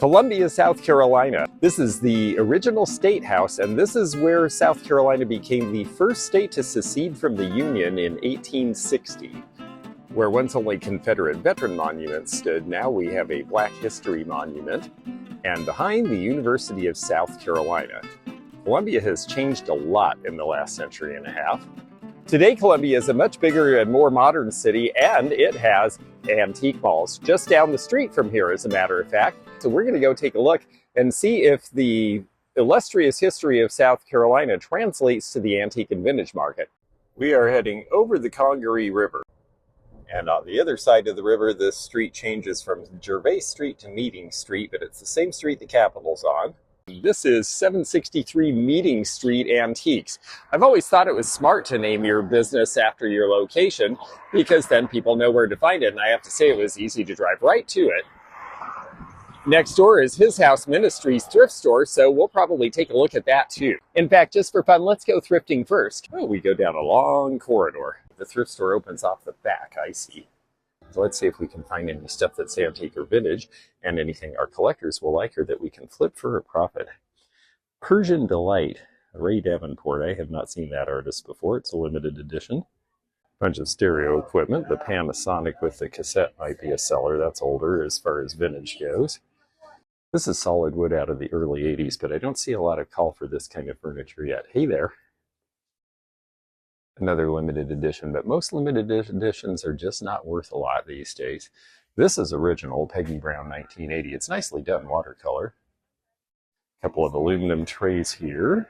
Columbia, South Carolina. This is the original state house, and this is where South Carolina became the first state to secede from the Union in 1860. Where once only Confederate veteran monuments stood, now we have a Black History monument, and behind the University of South Carolina. Columbia has changed a lot in the last century and a half. Today, Columbia is a much bigger and more modern city, and it has antique malls just down the street from here, as a matter of fact. So we're going to go take a look and see if the illustrious history of South Carolina translates to the antique and vintage market. We are heading over the Congaree River. And on the other side of the river, this street changes from Gervais Street to Meeting Street, but it's the same street the Capitol's on. This is 763 Meeting Street Antiques. I've always thought it was smart to name your business after your location, because then people know where to find it, and I have to say it was easy to drive right to it. Next door is His House Ministries thrift store, so we'll probably take a look at that too. In fact, just for fun, let's go thrifting first. Oh, we go down a long corridor. The thrift store opens off the back, I see. So let's see if we can find any stuff that's antique or vintage, and anything our collectors will like or that we can flip for a profit. Persian Delight, Ray Davenport. I have not seen that artist before. It's a limited edition. Bunch of stereo equipment. The Panasonic with the cassette might be a seller. That's older as far as vintage goes. This is solid wood out of the early 80s, but I don't see a lot of call for this kind of furniture yet. Hey there. Another limited edition, but most limited editions are just not worth a lot these days. This is original, Peggy Brown 1980. It's nicely done watercolor. A couple of aluminum trays here,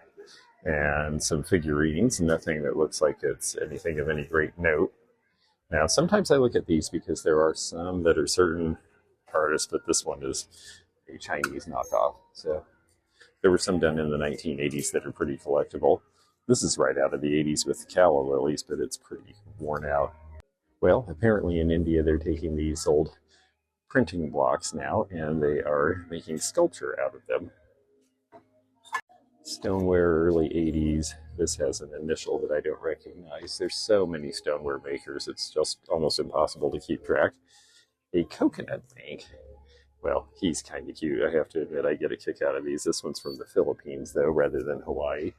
and some figurines, nothing that looks like it's anything of any great note. Now, sometimes I look at these because there are some that are certain artists, but this one is a Chinese knockoff. So there were some done in the 1980s that are pretty collectible. This is right out of the 80s with calla lilies, but it's pretty worn out. Well, apparently in India they're taking these old printing blocks now and they are making sculpture out of them. Stoneware, early 80s. This has an initial that I don't recognize. There's so many stoneware makers, it's just almost impossible to keep track. A coconut bank. Well, he's kind of cute. I have to admit, I get a kick out of these. This one's from the Philippines, though, rather than Hawaii.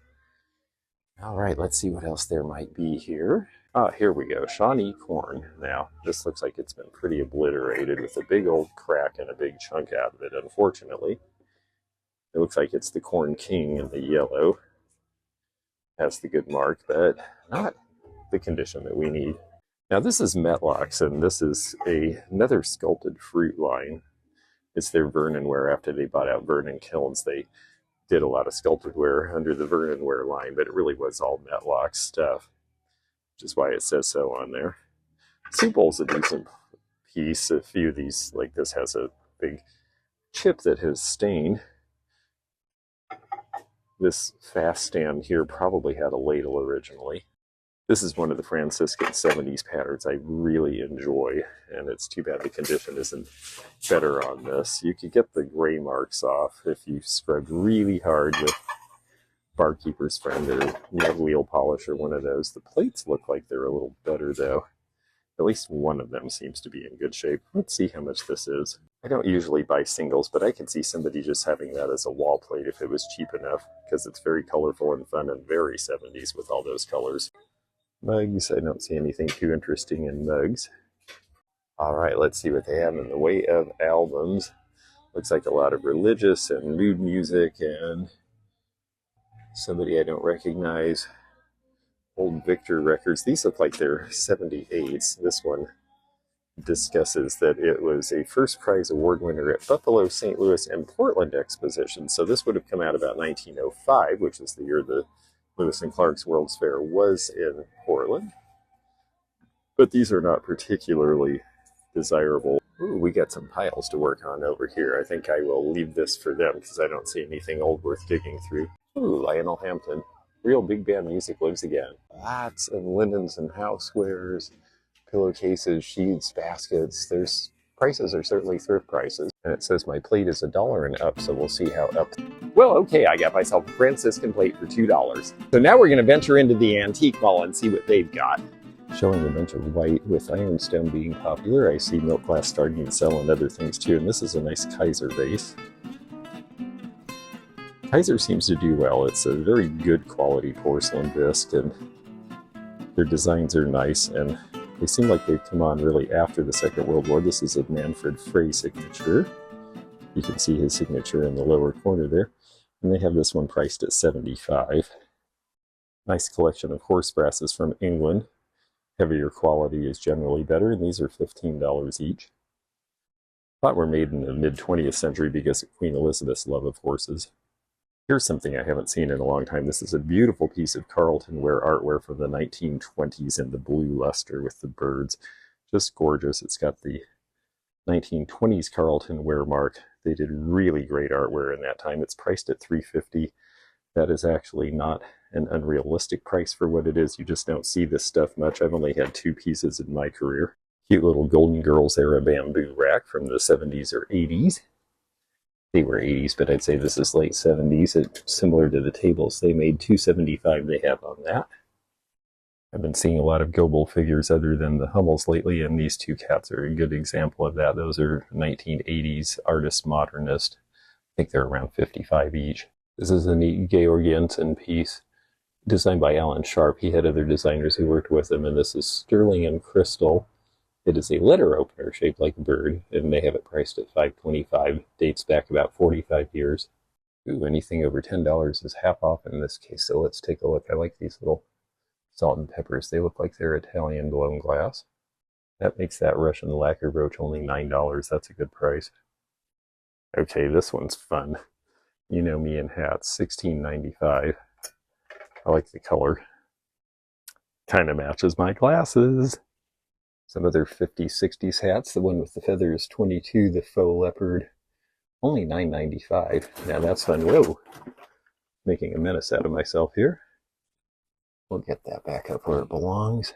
All right, let's see what else there might be here. Ah, here we go, Shawnee Corn. Now, this looks like it's been pretty obliterated with a big old crack and a big chunk out of it, unfortunately. It looks like it's the Corn King in the yellow. Has the good mark, but not the condition that we need. Now, this is Metlocks, and this is another sculpted fruit line. It's their Vernon Ware. After they bought out Vernon Kilns, they did a lot of sculpted ware under the Vernon Ware line, but it really was all Metlock stuff, which is why it says so on there. Soup bowl's a decent piece. A few of these, like this, has a big chip that has stained. This fast stand here probably had a ladle originally. This is one of the Franciscan 70s patterns I really enjoy, and it's too bad the condition isn't better on this. You could get the gray marks off if you scrubbed really hard with Barkeeper's Friend or Lead Wheel Polish or one of those. The plates look like they're a little better, though. At least one of them seems to be in good shape. Let's see how much this is. I don't usually buy singles, but I could see somebody just having that as a wall plate if it was cheap enough, because it's very colorful and fun and very 70s with all those colors. Mugs, I don't see anything too interesting in mugs. All right, let's see what they have in the way of albums. Looks like a lot of religious and mood music and somebody I don't recognize. Old Victor records. These look like they're 78s. This one discusses that it was a first prize award winner at Buffalo, St. Louis, and Portland expositions. So this would have come out about 1905, which is the year the Lewis and Clark's World's Fair was in Portland. But these are not particularly desirable. Ooh, we got some piles to work on over here. I think I will leave this for them because I don't see anything old worth digging through. Ooh, Lionel Hampton. Real big band music lives again. Lots of linens and housewares, pillowcases, sheets, baskets. There's prices are certainly thrift prices. And it says my plate is $1 and up, so we'll see how up. Well, okay, I got myself a Franciscan plate for $2. So now we're going to venture into the antique mall and see what they've got. Showing a bunch of white with ironstone being popular. I see milk glass starting to sell and other things too. And this is a nice Kaiser vase. Kaiser seems to do well. It's a very good quality porcelain bisque, and their designs are nice, and they seem like they've come on really after the Second World War. This is a Manfred Frey signature. You can see his signature in the lower corner there. And they have this one priced at $75. Nice collection of horse brasses from England. Heavier quality is generally better, and these are $15 each. A lot were made in the mid-20th century because of Queen Elizabeth's love of horses. Here's something I haven't seen in a long time. This is a beautiful piece of Carlton Ware artware from the 1920s in the blue luster with the birds. Just gorgeous. It's got the 1920s Carlton Ware mark. They did really great artware in that time. It's priced at $350. That is actually not an unrealistic price for what it is. You just don't see this stuff much. I've only had 2 pieces in my career. Cute little Golden Girls era bamboo rack from the 70s or 80s. They were 80s, but I'd say this is late 70s. It's similar to the tables they made. $275 they have on that. I've been seeing a lot of Goebel figures other than the Hummels lately, and these 2 cats are a good example of that. Those are 1980s artist modernist. I think they're around $55 each. This is a neat Georg Jensen piece designed by Alan Sharp. He had other designers who worked with him, and this is sterling and crystal. It is a letter opener shaped like a bird, and they have it priced at $525. Dates back about 45 years. Ooh, anything over $10 is half off in this case, so let's take a look. I like these little salt and peppers. They look like they're Italian blown glass. That makes that Russian lacquer brooch only $9. That's a good price. Okay, this one's fun. You know me in hats, $16.95. I like the color. Kind of matches my glasses. Some other 50s, 60s hats. The one with the feathers, $22. The faux leopard, only $9.95. Now that's fun. Whoa! Making a menace out of myself here. We'll get that back up where it belongs.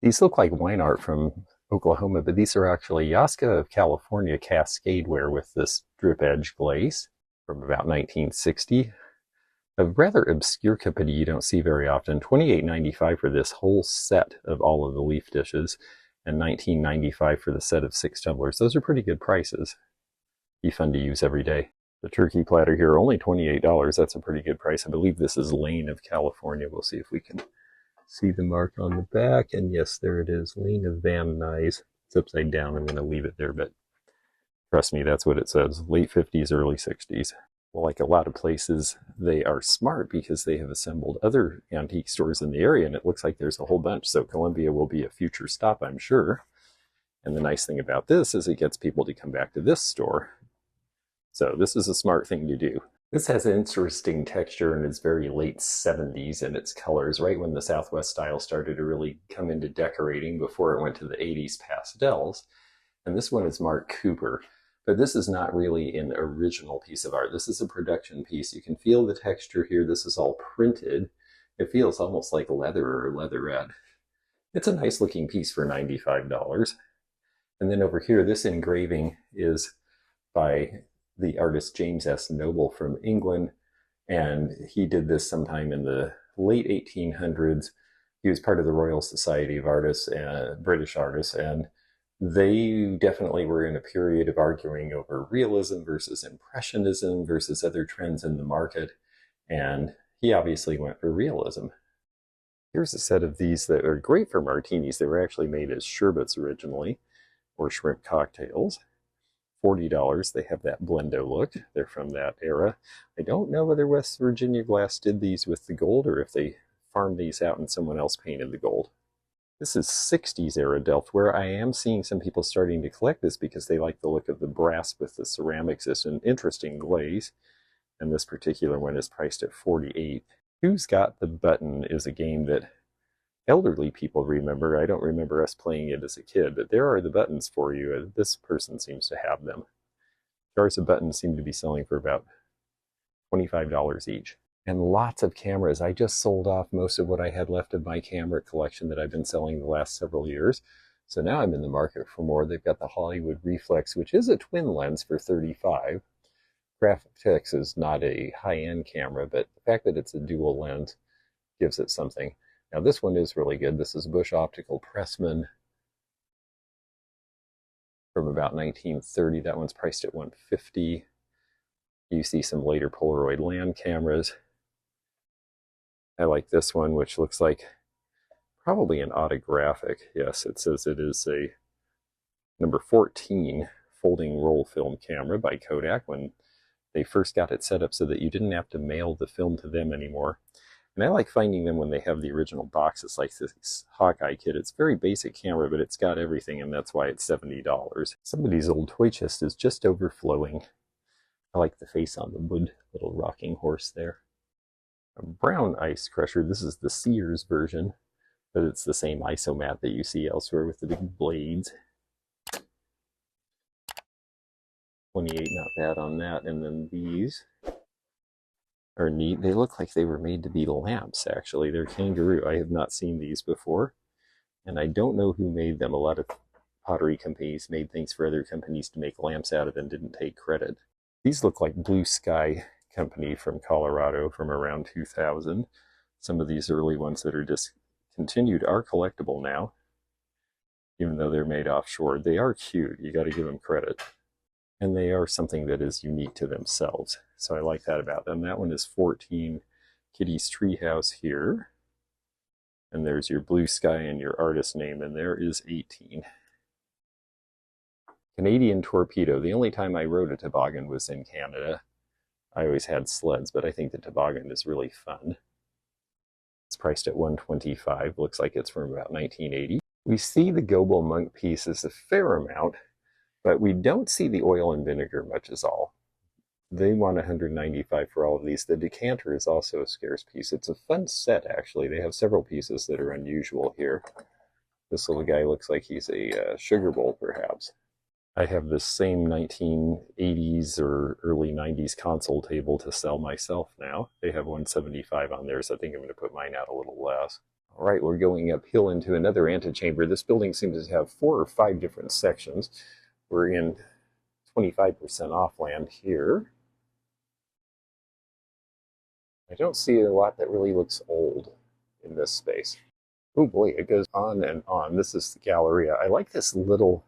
These look like wine art from Oklahoma, but these are actually Yaska of California Cascade ware with this drip edge glaze from about 1960. A rather obscure company you don't see very often. $28.95 for this whole set of all of the leaf dishes, and $19.95 for the set of 6 tumblers. Those are pretty good prices. Be fun to use every day. The turkey platter here, only $28. That's a pretty good price. I believe this is Lane of California. We'll see if we can see the mark on the back. And yes, there it is. Lane of Van Nuys. It's upside down. I'm going to leave it there, but trust me, that's what it says. Late 50s, early 60s. Well, like a lot of places, they are smart because they have assembled other antique stores in the area, and it looks like there's a whole bunch. So Columbia will be a future stop, I'm sure. And the nice thing about this is it gets people to come back to this store. So this is a smart thing to do. This has an interesting texture, and it's very late 70s in its colors, right when the Southwest style started to really come into decorating before it went to the 80s pastels. And this one is Mark Cooper. But this is not really an original piece of art. This is a production piece. You can feel the texture here. This is all printed. It feels almost like leather or leatherette. It's a nice looking piece for $95. And then over here, this engraving is by the artist James S. Noble from England. And he did this sometime in the late 1800s. He was part of the Royal Society of Artists, British artists, and they definitely were in a period of arguing over realism versus impressionism versus other trends in the market, and he obviously went for realism. Here's a set of these that are great for martinis. They were actually made as sherbets originally, or shrimp cocktails. $40. They have that Blendo look. They're from that era. I don't know whether West Virginia Glass did these with the gold or if they farmed these out and someone else painted the gold. This is 60s era Delftware. I am seeing some people starting to collect this because they like the look of the brass with the ceramics. It's an interesting glaze, and this particular one is priced at $48. Who's Got the Button is a game that elderly people remember. I don't remember us playing it as a kid, but there are the buttons for you, and this person seems to have them. Jars of buttons seem to be selling for about $25 each. And lots of cameras. I just sold off most of what I had left of my camera collection that I've been selling the last several years. So now I'm in the market for more. They've got the Hollywood Reflex, which is a twin lens for $35. Graphics is not a high-end camera, but the fact that it's a dual lens gives it something. Now this one is really good. This is Bush Optical Pressman from about 1930. That one's priced at $150. You see some later Polaroid land cameras. I like this one, which looks like probably an autographic. Yes, it says it is a number 14 folding roll film camera by Kodak when they first got it set up so that you didn't have to mail the film to them anymore. And I like finding them when they have the original boxes, like this Hawkeye kit. It's a very basic camera, but it's got everything, and that's why it's $70. Somebody's old toy chest is just overflowing. I like the face on the wood little rocking horse there. A brown ice crusher. This is the Sears version, but it's the same isomat that you see elsewhere with the big blades. 28, not bad on that. And then these are neat. They look like they were made to be lamps, actually. They're Congaree. I have not seen these before, and I don't know who made them. A lot of pottery companies made things for other companies to make lamps out of and didn't take credit. These look like Blue Sky Company from Colorado from around 2000. Some of these early ones that are discontinued are collectible now, even though they're made offshore. They are cute. You got to give them credit. And they are something that is unique to themselves. So I like that about them. That one is 14 Kitty's Treehouse here. And there's your Blue Sky and your artist name, and there is 18. Canadian Torpedo. The only time I rode a toboggan was in Canada. I always had sleds, but I think the toboggan is really fun. It's priced at $125. Looks like it's from about 1980. We see the Goebel Monk pieces a fair amount, but we don't see the oil and vinegar much as all. They want $195 for all of these. The decanter is also a scarce piece. It's a fun set, actually. They have several pieces that are unusual here. This little guy looks like he's a sugar bowl, perhaps. I have this same 1980s or early 90s console table to sell myself now. They have $175 on theirs. I think I'm going to put mine out a little less. All right, we're going uphill into another antechamber. This building seems to have 4 or 5 different sections. We're in 25% off land here. I don't see a lot that really looks old in this space. Oh boy, it goes on and on. This is the Galleria. I like this little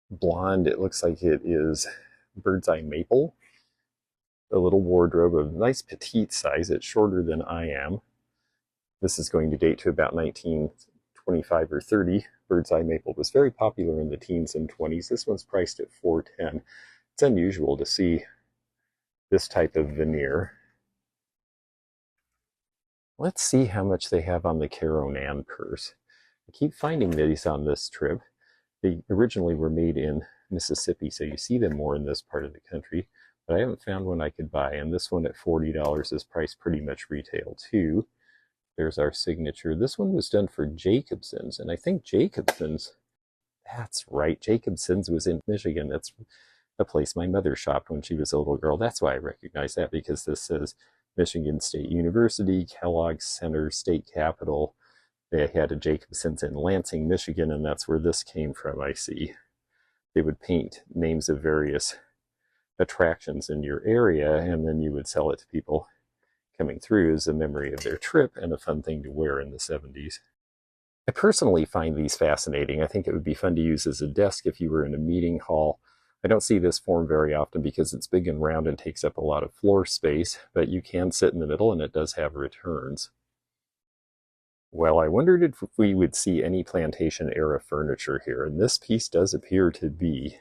blonde. It looks like it is bird's eye maple. A little wardrobe of nice petite size. It's shorter than I am. This is going to date to about 1925 or 30. Bird's eye maple was very popular in the teens and 20s. This one's priced at $410. It's unusual to see this type of veneer. Let's see how much they have on the Caronan purse. I keep finding these on this trip. They originally were made in Mississippi, so you see them more in this part of the country, but I haven't found one I could buy, and this one at $40 is priced pretty much retail too. There's our signature. This one was done for Jacobsen's, and I think Jacobsen's, that's right, Jacobsen's was in Michigan. That's a place my mother shopped when she was a little girl. That's why I recognize that, because this says Michigan State University, Kellogg Center, State Capitol. They had a Jacobsen's in Lansing, Michigan, and that's where this came from, I see. They would paint names of various attractions in your area, and then you would sell it to people coming through as a memory of their trip and a fun thing to wear in the 70s. I personally find these fascinating. I think it would be fun to use as a desk if you were in a meeting hall. I don't see this form very often because it's big and round and takes up a lot of floor space, but you can sit in the middle and it does have returns. Well, I wondered if we would see any plantation era furniture here, and this piece does appear to be.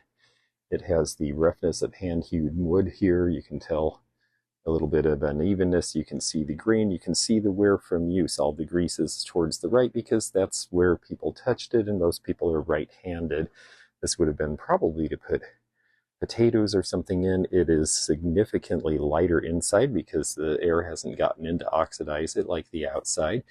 It has the roughness of hand-hewed wood here. You can tell a little bit of unevenness. You can see the grain. You can see the wear from use. All the grease is towards the right because that's where people touched it, and most people are right-handed. This would have been probably to put potatoes or something in. It is significantly lighter inside because the air hasn't gotten in to oxidize it like the outside.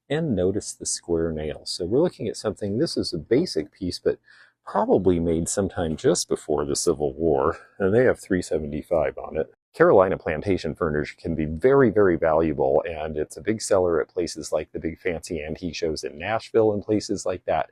And notice the square nails. So we're looking at something, this is a basic piece, but probably made sometime just before the Civil War, and they have $375 on it. Carolina plantation furniture can be very, very valuable, and it's a big seller at places like the big fancy antique shows in Nashville and places like that,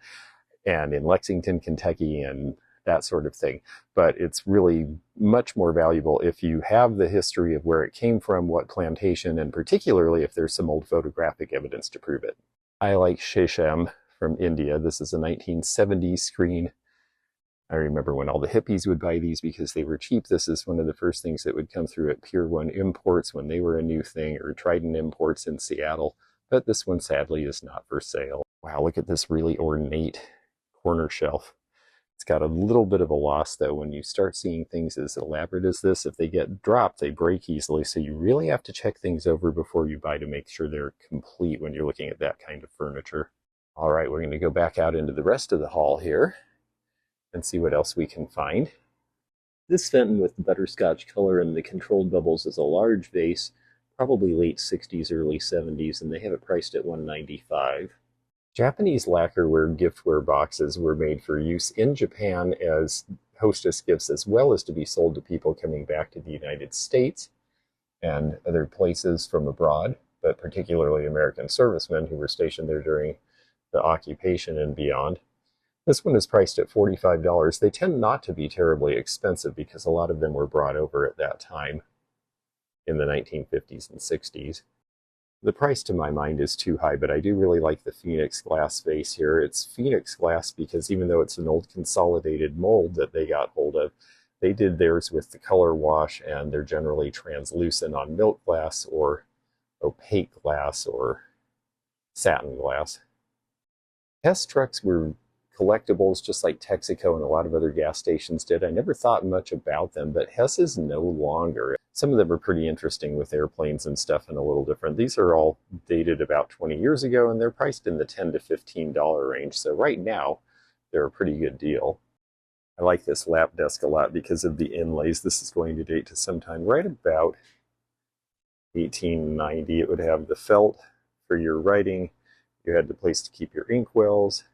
and in Lexington, Kentucky, and that sort of thing. But it's really much more valuable if you have the history of where it came from, what plantation, and particularly if there's some old photographic evidence to prove it. I like Shesham from India. This is a 1970s screen. I remember when all the hippies would buy these because they were cheap. This is one of the first things that would come through at Pier 1 Imports when they were a new thing, or Trident Imports in Seattle. But this one sadly is not for sale. Wow, look at this really ornate corner shelf. It's got a little bit of a loss though. When you start seeing things as elaborate as this, if they get dropped, they break easily. So you really have to check things over before you buy to make sure they're complete when you're looking at that kind of furniture. All right, we're going to go back out into the rest of the hall here and see what else we can find. This Fenton with the butterscotch color and the controlled bubbles is a large vase, probably late 60s, early 70s, and they have it priced at $195. Japanese lacquerware giftware boxes were made for use in Japan as hostess gifts, as well as to be sold to people coming back to the United States and other places from abroad, but particularly American servicemen who were stationed there during the occupation and beyond. This one is priced at $45. They tend not to be terribly expensive because a lot of them were brought over at that time in the 1950s and 60s. The price to my mind is too high, but I do really like the Phoenix glass vase here. It's Phoenix glass because even though it's an old consolidated mold that they got hold of, they did theirs with the color wash, and they're generally translucent on milk glass or opaque glass or satin glass. Hess trucks were collectibles just like Texaco and a lot of other gas stations did. I never thought much about them, but Hess is no longer. Some of them are pretty interesting with airplanes and stuff and a little different. These are all dated about 20 years ago, and they're priced in the $10 to $15 range. So right now, they're a pretty good deal. I like this lap desk a lot because of the inlays. This is going to date to sometime right about 1890. It would have the felt for your writing. You had the place to keep your inkwells.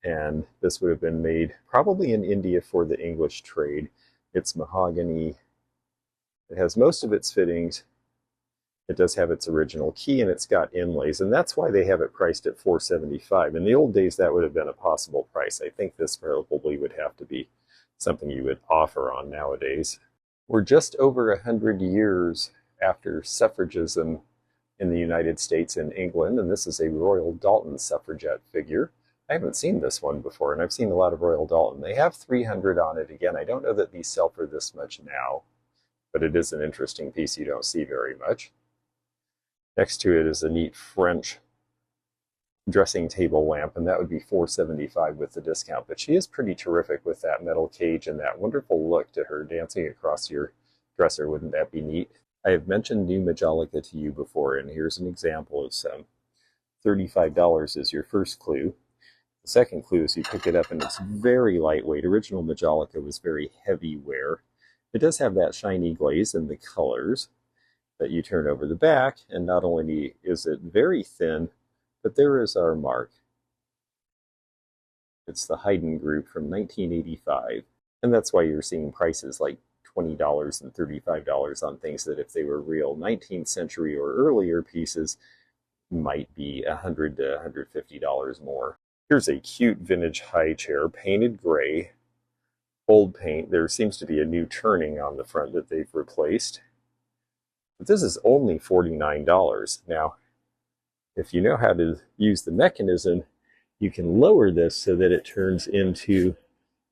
And this would have been made probably in India for the English trade. It's mahogany. It has most of its fittings. It does have its original key, and it's got inlays, and that's why they have it priced at $475. In the old days, that would have been a possible price. I think this probably would have to be something you would offer on nowadays. We're just over 100 years after suffragism in the United States and England, and this is a Royal Dalton suffragette figure. I haven't seen this one before, and I've seen a lot of Royal Dalton. They have 300 on it. Again, I don't know that these sell for this much now, but it is an interesting piece you don't see very much. Next to it is a neat French dressing table lamp, and that would be $475 with the discount. But she is pretty terrific with that metal cage and that wonderful look to her dancing across your dresser. Wouldn't that be neat? I have mentioned New Majolica to you before, and here's an example of some. $35 is your first clue. The second clue is you pick it up and it's very lightweight. Original Majolica was very heavy wear. It does have that shiny glaze and the colors, but you turn over the back, and not only is it very thin, but there is our mark. It's the Haydn Group from 1985, and that's why you're seeing prices like $20 and $35 on things that if they were real 19th century or earlier pieces might be $100 to $150 more. Here's a cute vintage high chair, painted gray, old paint. There seems to be a new turning on the front that they've replaced. But this is only $49. Now, if you know how to use the mechanism, you can lower this so that it turns into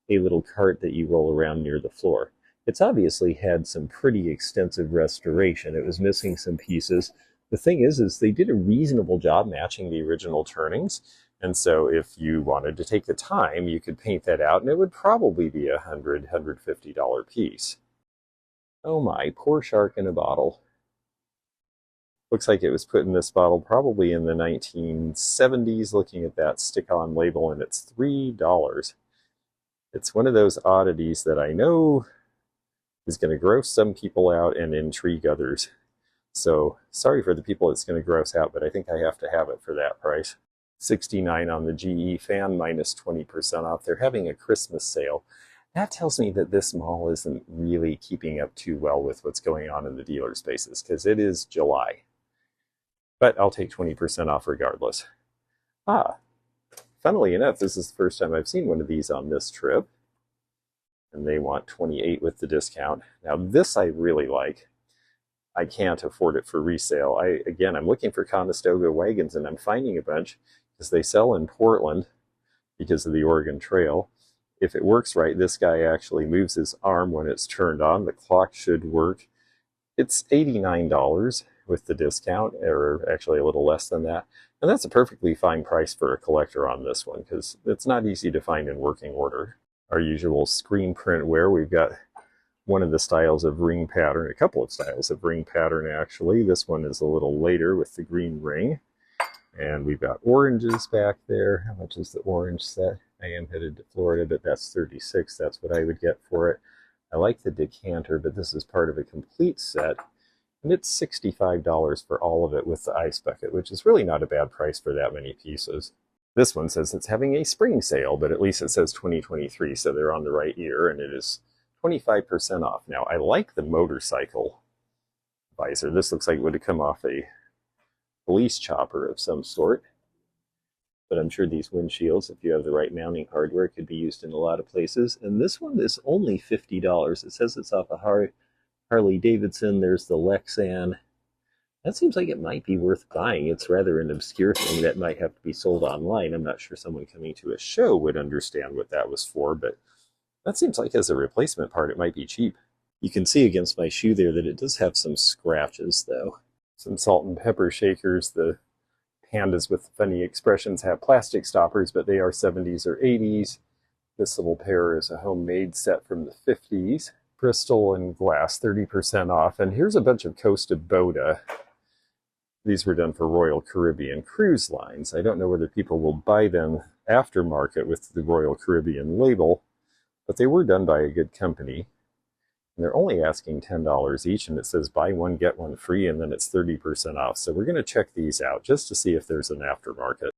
a little cart that you roll around near the floor. It's obviously had some pretty extensive restoration. It was missing some pieces. The thing is they did a reasonable job matching the original turnings. And so if you wanted to take the time, you could paint that out, and it would probably be a $100, $150 piece. Oh my, poor shark in a bottle. Looks like it was put in this bottle probably in the 1970s, looking at that stick-on label, and it's $3. It's one of those oddities that I know is going to gross some people out and intrigue others. So sorry for the people it's going to gross out, but I think I have to have it for that price. $69 on the GE fan, minus 20% off. They're having a Christmas sale. That tells me that this mall isn't really keeping up too well with what's going on in the dealer spaces, because it is July. But I'll take 20% off regardless. Funnily enough, this is the first time I've seen one of these on this trip. And they want $28 with the discount. Now this I really like. I can't afford it for resale. I'm looking for Conestoga wagons, and I'm finding a bunch because they sell in Portland because of the Oregon Trail. If it works right, this guy actually moves his arm when it's turned on. The clock should work. It's $89 with the discount, or actually a little less than that. And that's a perfectly fine price for a collector on this one, because it's not easy to find in working order. Our usual screen print ware, we've got one of the styles of ring pattern, a couple of styles of ring pattern actually. This one is a little later with the green ring. And we've got oranges back there. How much is the orange set? I am headed to Florida, but that's $36. That's what I would get for it. I like the decanter, but this is part of a complete set. And it's $65 for all of it with the ice bucket, which is really not a bad price for that many pieces. This one says it's having a spring sale, but at least it says 2023, so they're on the right year, and it is 25% off. Now, I like the motorcycle visor. This looks like it would have come off a police chopper of some sort. But I'm sure these windshields, if you have the right mounting hardware, could be used in a lot of places. And this one is only $50. It says it's off a Harley Davidson. There's the Lexan. That seems like it might be worth buying. It's rather an obscure thing that might have to be sold online. I'm not sure someone coming to a show would understand what that was for, but that seems like as a replacement part, it might be cheap. You can see against my shoe there that it does have some scratches, though. Some salt and pepper shakers. The pandas with funny expressions have plastic stoppers, but they are 70s or 80s. This little pair is a homemade set from the 50s. Crystal and glass, 30% off. And here's a bunch of Costa Boda. These were done for Royal Caribbean cruise lines. I don't know whether people will buy them aftermarket with the Royal Caribbean label, but they were done by a good company. And they're only asking $10 each, and it says buy one, get one free, and then it's 30% off. So we're going to check these out just to see if there's an aftermarket.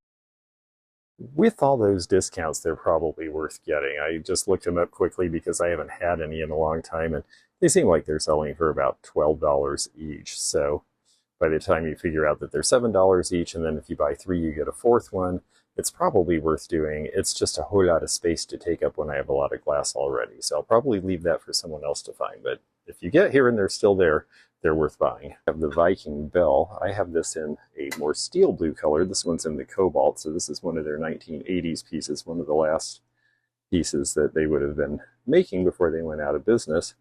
With all those discounts, they're probably worth getting. I just looked them up quickly because I haven't had any in a long time, and they seem like they're selling for about $12 each. So by the time you figure out that they're $7 each, and then if you buy three, you get a fourth one, it's probably worth doing. It's just a whole lot of space to take up when I have a lot of glass already. So I'll probably leave that for someone else to find. But if you get here and they're still there, they're worth buying. I have the Viking bell. I have this in a more steel blue color. This one's in the cobalt. So this is one of their 1980s pieces, one of the last pieces that they would have been making before they went out of business.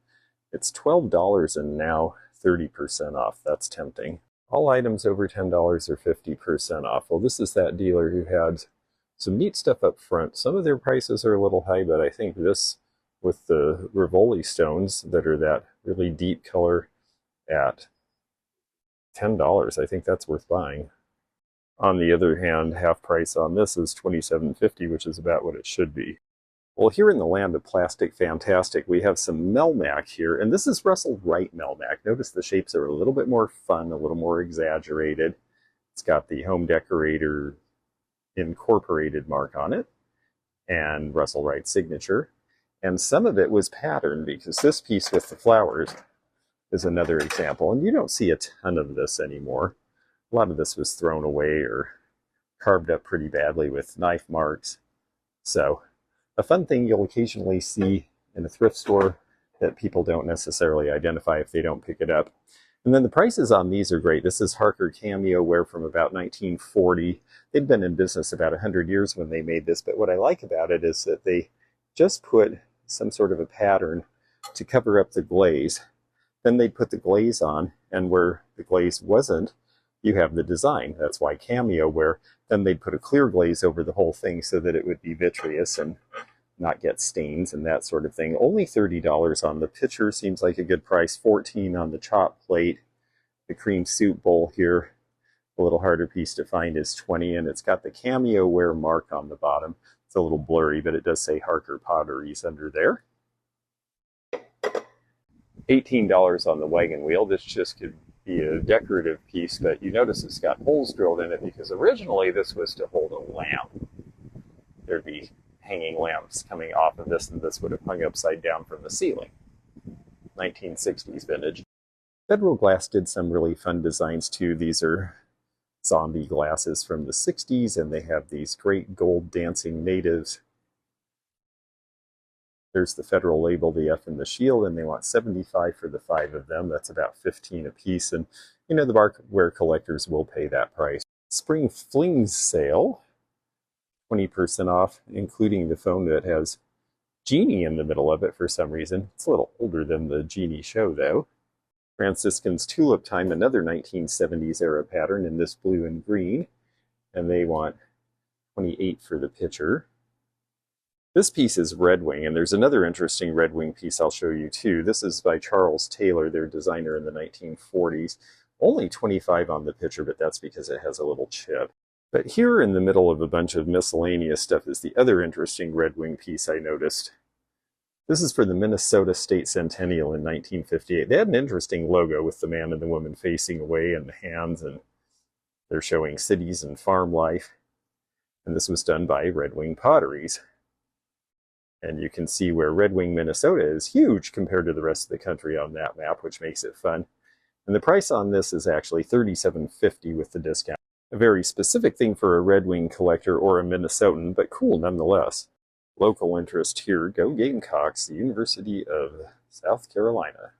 It's $12 and now 30% off. That's tempting. All items over $10 are 50% off. Well, this is that dealer who had some neat stuff up front. Some of their prices are a little high, but I think this with the Rivoli stones that are that really deep color at $10, I think that's worth buying. On the other hand, half price on this is $27.50, which is about what it should be. Well, here in the land of plastic fantastic, we have some Melmac here, and this is Russel Wright Melmac. Notice the shapes are a little bit more fun, a little more exaggerated. It's got the home decorator incorporated mark on it, and Russel Wright's signature. And some of it was patterned, because this piece with the flowers is another example, and you don't see a ton of this anymore. A lot of this was thrown away or carved up pretty badly with knife marks. So a fun thing you'll occasionally see in a thrift store that people don't necessarily identify if they don't pick it up. And then the prices on these are great. This is Harker Cameo Ware from about 1940. They'd been in business about 100 years when they made this, but what I like about it is that they just put some sort of a pattern to cover up the glaze. Then they'd put the glaze on, and where the glaze wasn't, you have the design. That's why Cameo Ware. Then they'd put a clear glaze over the whole thing so that it would be vitreous and not get stains and that sort of thing. Only $30 on the pitcher seems like a good price. $14 on the chop plate. The cream soup bowl here, a little harder piece to find, is $20, and it's got the Cameo Ware mark on the bottom. It's a little blurry, but it does say Harker Potteries under there. $18 on the wagon wheel. This just could be a decorative piece, but you notice it's got holes drilled in it because originally this was to hold a lamp. There'd be hanging lamps coming off of this, and this would have hung upside down from the ceiling. 1960s vintage. Federal Glass did some really fun designs too. These are zombie glasses from the 60s, and they have these great gold dancing natives. There's the Federal label, the F and the shield, and they want $75 for the 5 of them. That's about $15 a piece, and you know the barware collectors will pay that price. Spring Flings sale, 20% off, including the phone that has genie in the middle of it for some reason. It's a little older than the genie show, though. Franciscan's Tulip Time, another 1970s era pattern in this blue and green. And they want 28 for the picture. This piece is Red Wing, and there's another interesting Red Wing piece I'll show you too. This is by Charles Taylor, their designer in the 1940s. Only 25 on the picture, but that's because it has a little chip. But here in the middle of a bunch of miscellaneous stuff is the other interesting Red Wing piece I noticed. This is for the Minnesota State Centennial in 1958. They had an interesting logo with the man and the woman facing away and the hands, and they're showing cities and farm life. And this was done by Red Wing Potteries. And you can see where Red Wing, Minnesota is huge compared to the rest of the country on that map, which makes it fun. And the price on this is actually $37.50 with the discount. A very specific thing for a Red Wing collector or a Minnesotan, but cool nonetheless. Local interest here, go Gamecocks, the University of South Carolina.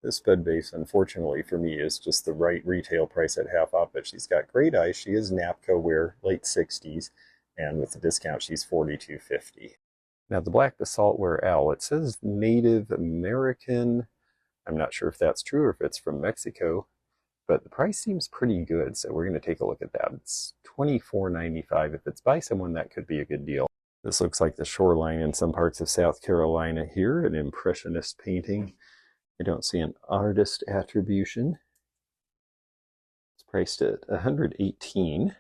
This bud vase, unfortunately for me, is just the right retail price at half off, but she's got great eyes. She is Napco ware, late 60s, and with the discount, she's $42.50. Now the black basalt ware owl, it says Native American. I'm not sure if that's true or if it's from Mexico, but the price seems pretty good, so we're going to take a look at that. It's $24.95. If it's by someone, that could be a good deal. This looks like the shoreline in some parts of South Carolina here, an impressionist painting. I don't see an artist attribution. It's priced at $118.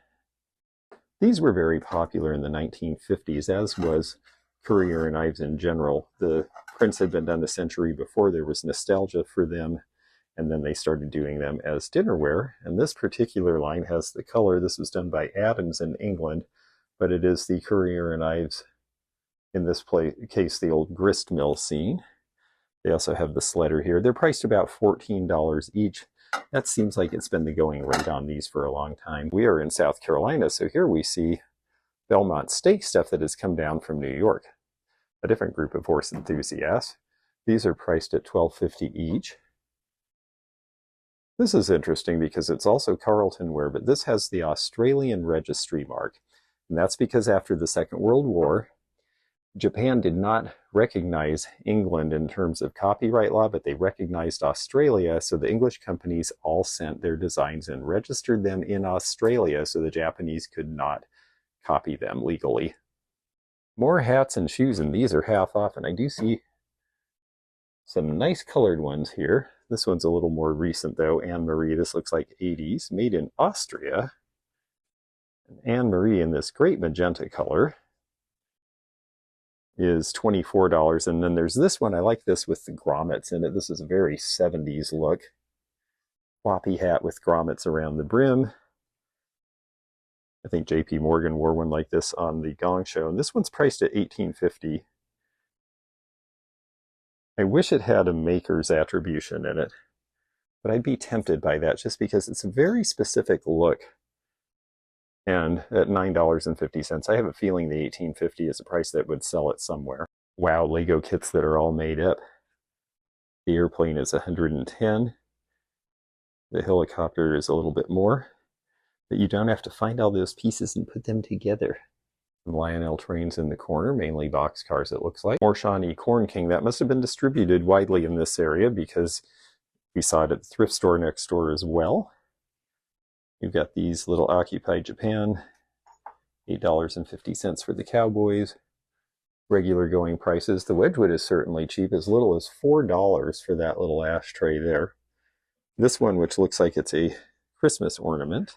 These were very popular in the 1950s, as was Courier and Ives in general. The prints had been done a century before. There was nostalgia for them, and then they started doing them as dinnerware. And this particular line has the color. This was done by Adams in England, but it is the Courier and Ives, in this case, the old grist mill scene. They also have this letter here. They're priced about $14 each. That seems like it's been the going rate on these for a long time. We are in South Carolina, so here we see Belmont steak stuff that has come down from New York. A different group of horse enthusiasts. These are priced at $12.50 each. This is interesting because it's also Carlton Ware, but this has the Australian registry mark. And that's because after the Second World War, Japan did not recognize England in terms of copyright law, but they recognized Australia, so the English companies all sent their designs and registered them in Australia so the Japanese could not copy them legally. More hats and shoes, and these are half off, and I do see some nice colored ones here. This one's a little more recent though, Anne-Marie. This looks like 80s, made in Austria. And Anne-Marie in this great magenta color is $24, and then there's this one. I like this with the grommets in it. This is a very 70s look. Floppy hat with grommets around the brim. I think J.P. Morgan wore one like this on the Gong Show, and this one's priced at $18.50. I wish it had a maker's attribution in it, but I'd be tempted by that just because it's a very specific look. And at $9.50, I have a feeling the $18.50 is a price that would sell it somewhere. Wow, Lego kits that are all made up. The airplane is $110. The helicopter is a little bit more. But you don't have to find all those pieces and put them together. Lionel trains in the corner, mainly boxcars it looks like. More Shawnee Corn King. That must have been distributed widely in this area because we saw it at the thrift store next door as well. You've got these little Occupy Japan, $8.50 for the Cowboys. Regular going prices. The Wedgwood is certainly cheap, as little as $4 for that little ashtray there. This one, which looks like it's a Christmas ornament,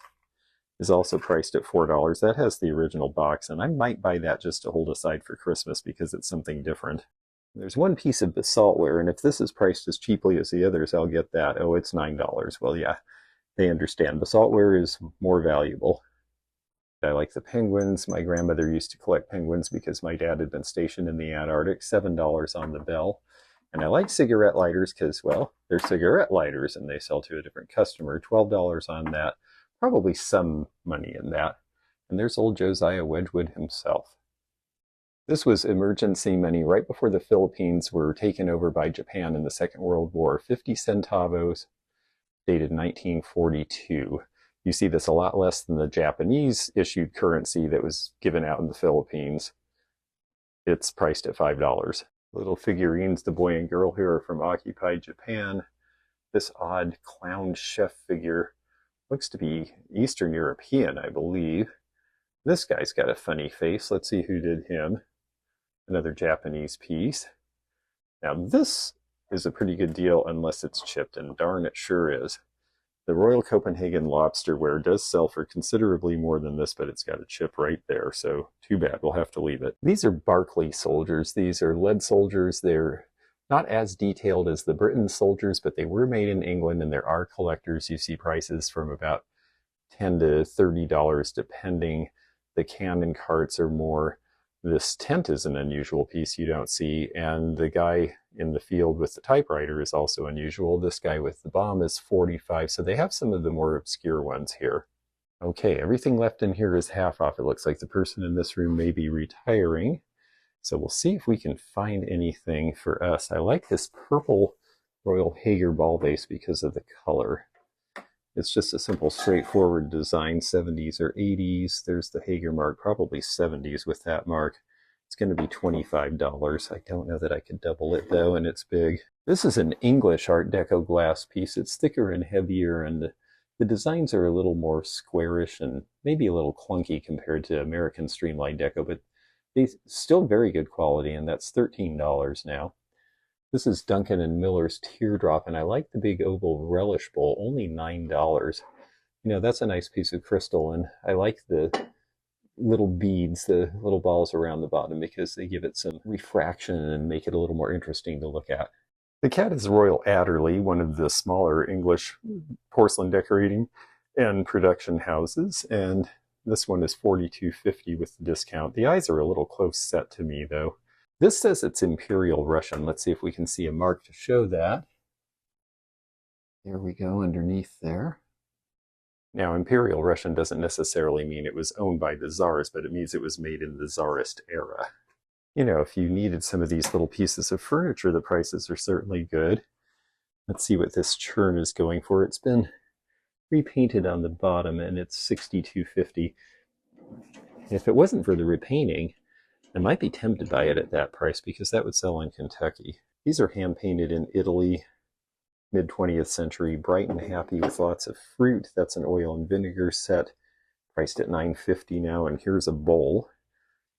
is also priced at $4. That has the original box, and I might buy that just to hold aside for Christmas because it's something different. There's one piece of basalt ware, and if this is priced as cheaply as the others, I'll get that. Oh, it's $9. Well, yeah, they understand. Basalt ware is more valuable. I like the penguins. My grandmother used to collect penguins because my dad had been stationed in the Antarctic. $7 on the bell. And I like cigarette lighters because, well, they're cigarette lighters and they sell to a different customer. $12 on that. Probably some money in that. And there's old Josiah Wedgwood himself. This was emergency money right before the Philippines were taken over by Japan in the Second World War. 50 centavos, dated 1942. You see this a lot less than the Japanese issued currency that was given out in the Philippines. It's priced at $5. Little figurines, the boy and girl here are from occupied Japan. This odd clown chef figure looks to be Eastern European, I believe. This guy's got a funny face. Let's see who did him. Another Japanese piece. Now this is a pretty good deal unless it's chipped, and darn it sure is. The Royal Copenhagen Lobsterware does sell for considerably more than this, but it's got a chip right there, so too bad, we'll have to leave it. These are Barclay soldiers. These are lead soldiers. They're not as detailed as the Britain soldiers, but they were made in England, and there are collectors. You see prices from about $10 to $30 depending. The cannon carts are more. This tent is an unusual piece you don't see, and the guy in the field with the typewriter is also unusual. This guy with the bomb is $45, so they have some of the more obscure ones here. Okay, everything left in here is half off. It looks like the person in this room may be retiring, so we'll see if we can find anything for us. I like this purple Royal Hager ball vase because of the color. It's just a simple, straightforward design, 70s or 80s. There's the Hager mark, probably 70s with that mark. It's going to be $25. I don't know that I could double it though, and it's big. This is an English Art Deco glass piece. It's thicker and heavier, and the designs are a little more squarish and maybe a little clunky compared to American Streamline Deco, but they're still very good quality, and that's $13 now. This is Duncan and Miller's Teardrop, and I like the big oval relish bowl, only $9. You know, that's a nice piece of crystal, and I like the little beads, the little balls around the bottom, because they give it some refraction and make it a little more interesting to look at. The cat is Royal Adderley, one of the smaller English porcelain decorating and production houses, and this one is $42.50 with the discount. The eyes are a little close set to me, though. This says it's Imperial Russian. Let's see if we can see a mark to show that. There we go, underneath there. Now, Imperial Russian doesn't necessarily mean it was owned by the Tsars, but it means it was made in the Tsarist era. You know, if you needed some of these little pieces of furniture, the prices are certainly good. Let's see what this churn is going for. It's been repainted on the bottom, and it's $62.50. If it wasn't for the repainting, I might be tempted by it at that price, because that would sell in Kentucky. These are hand-painted in Italy, mid-20th century, bright and happy with lots of fruit. That's an oil and vinegar set, priced at $9.50 now, and here's a bowl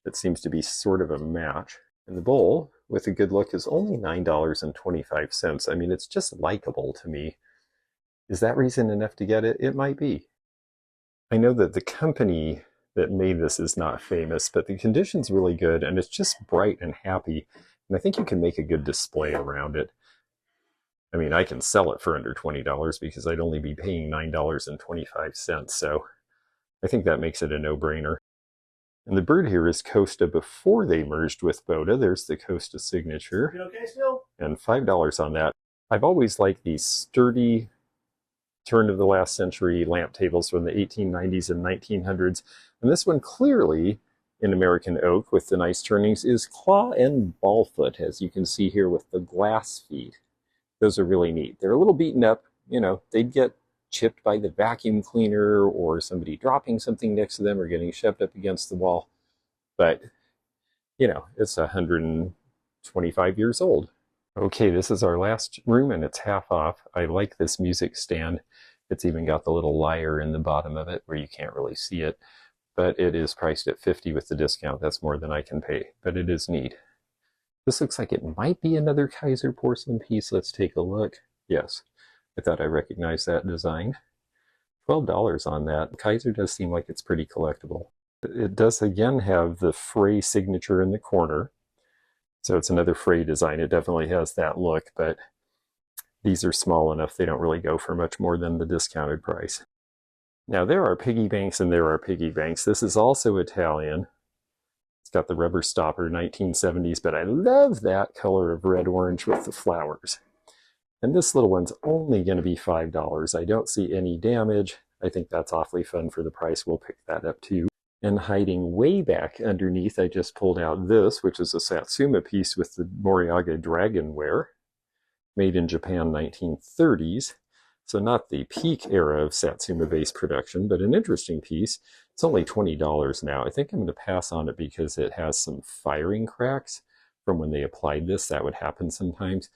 that seems to be sort of a match. And the bowl, with a good look, is only $9.25. I mean, it's just likable to me. Is that reason enough to get it? It might be. I know that the company that made this is not famous, but the condition's really good, and it's just bright and happy, and I think you can make a good display around it. I mean, I can sell it for under $20 because I'd only be paying $9.25, so I think that makes it a no-brainer. And the bird here is Costa before they merged with Boda. There's the Costa signature. You okay still? And $5 on that. I've always liked these sturdy, turn of the last century lamp tables from the 1890s and 1900s. And this one, clearly in American oak with the nice turnings, is claw and ballfoot, as you can see here with the glass feet. Those are really neat. They're a little beaten up. You know, they'd get chipped by the vacuum cleaner or somebody dropping something next to them or getting shoved up against the wall. But, you know, it's 125 years old. Okay, this is our last room, and it's half off. I like this music stand. It's even got the little lyre in the bottom of it where you can't really see it. But it is priced at $50 with the discount. That's more than I can pay, but it is neat. This looks like it might be another Kaiser porcelain piece. Let's take a look. Yes, I thought I recognized that design. $12 on that. Kaiser does seem like it's pretty collectible. It does again have the Frey signature in the corner. So it's another Frey design. It definitely has that look, but these are small enough they don't really go for much more than the discounted price. Now there are piggy banks and there are piggy banks. This is also Italian. It's got the rubber stopper, 1970s, but I love that color of red-orange with the flowers. And this little one's only going to be $5. I don't see any damage. I think that's awfully fun for the price. We'll pick that up too. And hiding way back underneath, I just pulled out this, which is a Satsuma piece with the Moriaga dragonware, made in Japan, 1930s. So not the peak era of Satsuma vase production, but an interesting piece. It's only $20 now. I think I'm going to pass on it because it has some firing cracks from when they applied this. That would happen sometimes,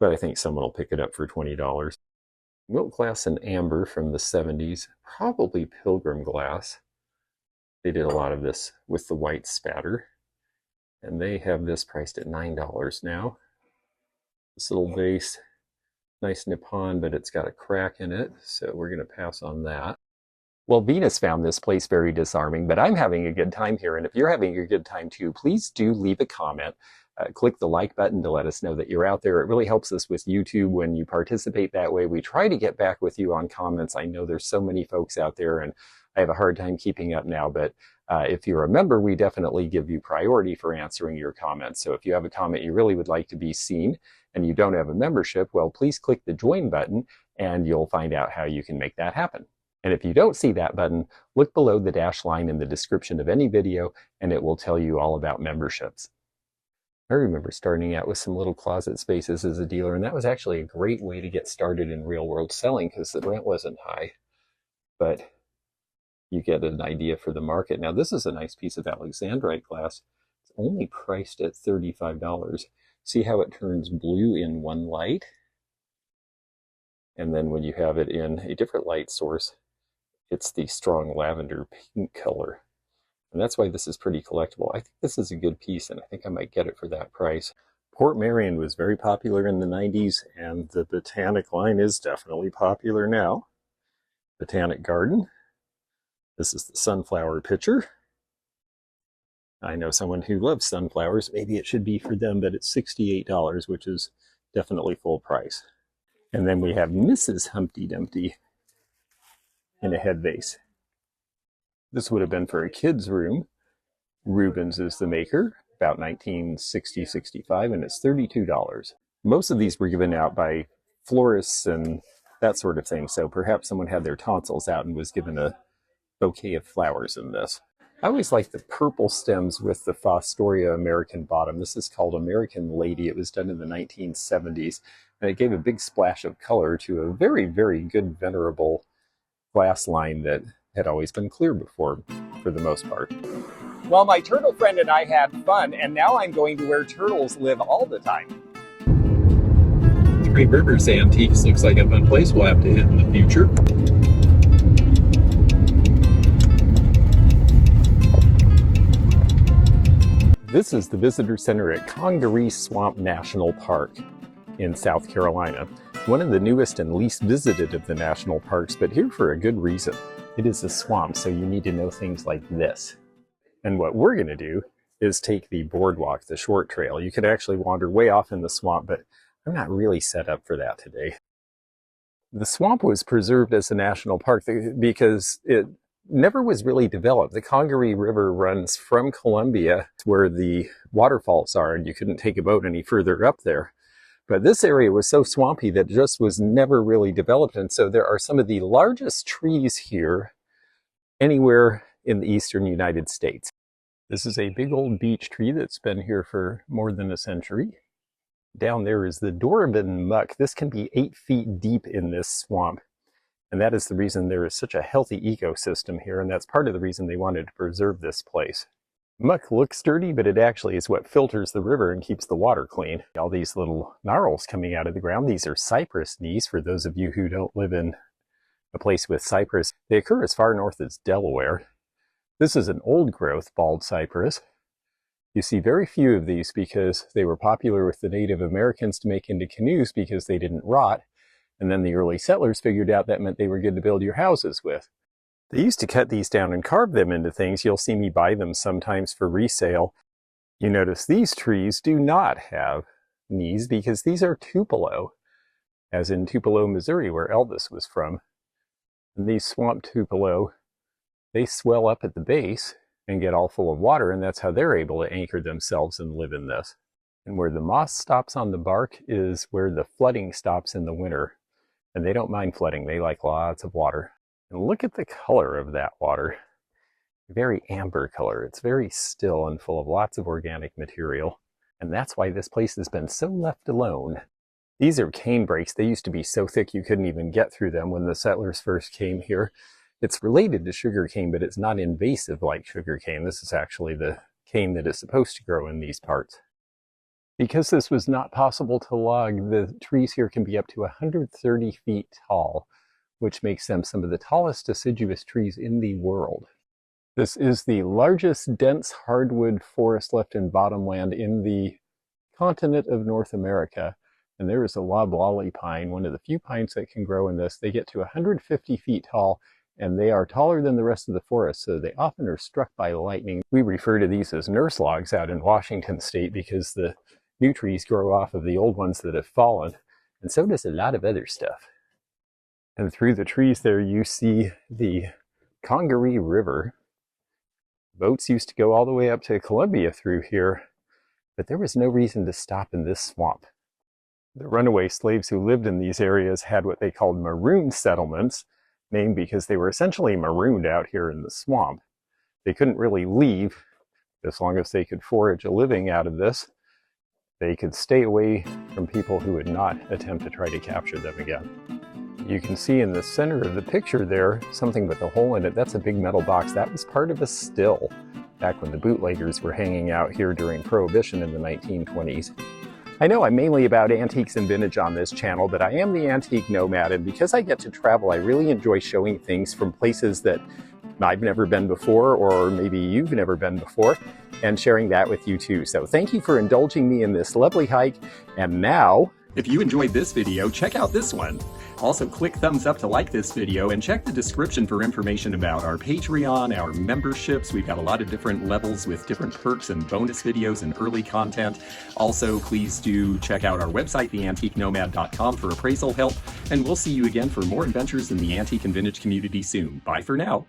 but I think someone will pick it up for $20. Milk glass and amber from the 70s, probably Pilgrim glass. They did a lot of this with the white spatter, and they have this priced at $9 now. This little vase, nice Nippon, but it's got a crack in it, so we're going to pass on that. Well, Venus found this place very disarming, but I'm having a good time here, and if you're having a good time too, please do leave a comment. Click the like button to let us know that you're out there. It really helps us with YouTube when you participate that way. We try to get back with you on comments. I know there's so many folks out there, and I have a hard time keeping up now, but if you're a member, we definitely give you priority for answering your comments. So if you have a comment you really would like to be seen and you don't have a membership, well, please click the join button and you'll find out how you can make that happen. And if you don't see that button, look below the dash line in the description of any video and it will tell you all about memberships. I remember starting out with some little closet spaces as a dealer, and that was actually a great way to get started in real world selling because the rent wasn't high. But you get an idea for the market. Now this is a nice piece of Alexandrite glass. It's only priced at $35. See how it turns blue in one light? And then when you have it in a different light source, it's the strong lavender pink color. And that's why this is pretty collectible. I think this is a good piece, and I think I might get it for that price. Port Marion was very popular in the 90s, and the Botanic line is definitely popular now. Botanic Garden. This is the sunflower pitcher. I know someone who loves sunflowers. Maybe it should be for them, but it's $68, which is definitely full price. And then we have Mrs. Humpty Dumpty in a head vase. This would have been for a kid's room. Rubens is the maker, about 1960-65, and it's $32. Most of these were given out by florists and that sort of thing, so perhaps someone had their tonsils out and was given a bouquet of flowers in this. I always like the purple stems with the Fostoria American bottom. This is called American Lady. It was done in the 1970s, and it gave a big splash of color to a very, very good, venerable glass line that had always been clear before, for the most part. Well, my turtle friend and I had fun, and now I'm going to where turtles live all the time. Three Rivers Antiques looks like a fun place we'll have to hit in the future. This is the visitor center at Congaree Swamp National Park in South Carolina. One of the newest and least visited of the national parks, but here for a good reason. It is a swamp, so you need to know things like this. And what we're going to do is take the boardwalk, the short trail. You could actually wander way off in the swamp, but I'm not really set up for that today. The swamp was preserved as a national park because it never was really developed. The Congaree River runs from Columbia to where the waterfalls are, and you couldn't take a boat any further up there. But this area was so swampy that it just was never really developed, and so there are some of the largest trees here anywhere in the eastern United States. This is a big old beech tree that's been here for more than a century. Down there is the Dorban muck. This can be 8 feet deep in this swamp. And that is the reason there is such a healthy ecosystem here, and that's part of the reason they wanted to preserve this place. Muck looks dirty, but it actually is what filters the river and keeps the water clean. All these little gnarls coming out of the ground, these are cypress knees, for those of you who don't live in a place with cypress. They occur as far north as Delaware. This is an old growth bald cypress. You see very few of these because they were popular with the Native Americans to make into canoes because they didn't rot. And then the early settlers figured out that meant they were good to build your houses with. They used to cut these down and carve them into things. You'll see me buy them sometimes for resale. You notice these trees do not have knees because these are Tupelo, as in Tupelo, Missouri, where Elvis was from. And these swamp Tupelo, they swell up at the base and get all full of water, and that's how they're able to anchor themselves and live in this. And where the moss stops on the bark is where the flooding stops in the winter. And they don't mind flooding, they like lots of water. And look at the color of that water. Very amber color. It's very still and full of lots of organic material. And that's why this place has been so left alone. These are cane brakes. They used to be so thick you couldn't even get through them when the settlers first came here. It's related to sugarcane, but it's not invasive like sugarcane. This is actually the cane that is supposed to grow in these parts. Because this was not possible to log, the trees here can be up to 130 feet tall, which makes them some of the tallest deciduous trees in the world. This is the largest dense hardwood forest left in bottomland in the continent of North America. And there is a loblolly pine, one of the few pines that can grow in this. They get to 150 feet tall, and they are taller than the rest of the forest, so they often are struck by lightning. We refer to these as nurse logs out in Washington state because the new trees grow off of the old ones that have fallen, and so does a lot of other stuff. And through the trees there you see the Congaree River. Boats used to go all the way up to Columbia through here, but there was no reason to stop in this swamp. The runaway slaves who lived in these areas had what they called maroon settlements, named because they were essentially marooned out here in the swamp. They couldn't really leave as long as they could forage a living out of this. They could stay away from people who would not attempt to try to capture them again. You can see in the center of the picture there something with a hole in it. That's a big metal box. That was part of a still back when the bootleggers were hanging out here during Prohibition in the 1920s. I know I'm mainly about antiques and vintage on this channel, but I am the antique nomad, and because I get to travel, I really enjoy showing things from places that I've never been before, or maybe you've never been before, and sharing that with you too. So thank you for indulging me in this lovely hike, and now, if you enjoyed this video, check out this one. Also, click thumbs up to like this video and check the description for information about our Patreon, our memberships. We've got a lot of different levels with different perks and bonus videos and early content. Also, please do check out our website, theantiquenomad.com, for appraisal help. And we'll see you again for more adventures in the antique and vintage community soon. Bye for now.